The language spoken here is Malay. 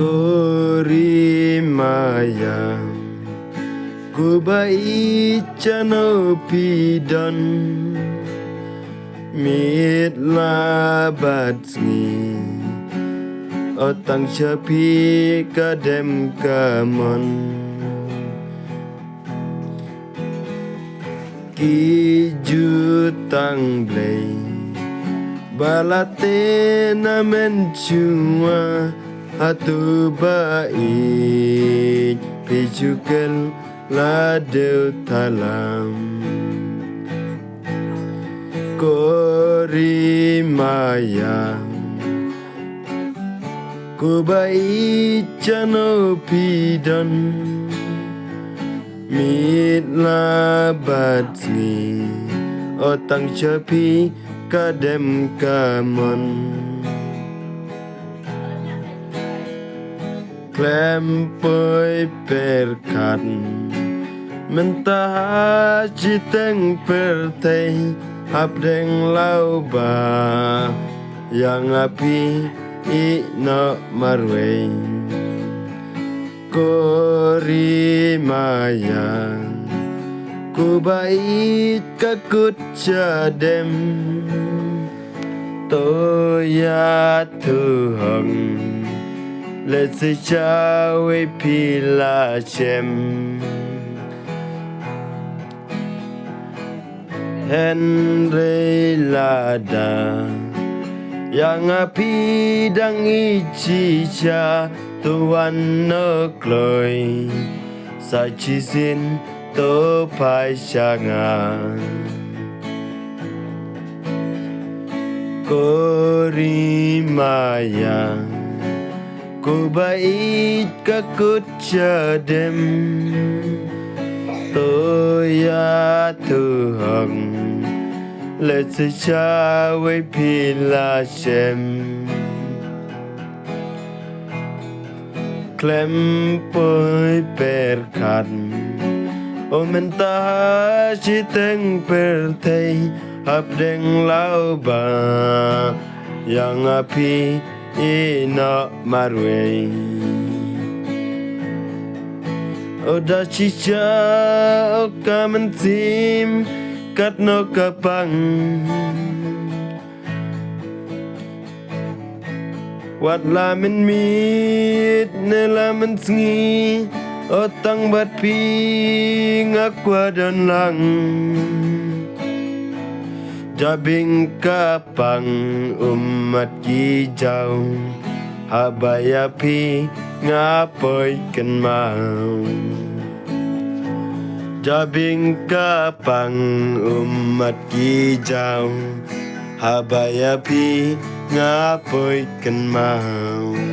Korimaya Kubai chano pidon Mit labat ngi Otang chapi kadem kamon Ki jutang blay Balate namen cuma Hatu baik Pijukan ladeu talam Korimaya Kubai chano pidon Mit labat ngi Otang chapi kadem kamon Klempoi perkat Mentah jiteng pertei Habdeng lau ba Yang api ino marwei Korimaya Kubai kakut jadem Toya tuhong Let se cawe pila cem Henry lada Yang api dang ichicha Tuan nokloi Sachisin to pai syangan Korimaya Kubai kakut jadem Toya tuhong Let se cawe pila cem Klempoi perkat O mentah jiteng pertei Habdeng lau ba Yang api ina marwei Oda cica oka mentim kat no kapang Wat lamin mit ne lamin sngi Otang bat pi ngakwa dan lang Jabing kapang umat kijau Habaya pi ngapoy kan mau Jabing kapang umat kijau Habaya pi ngapoy kan mau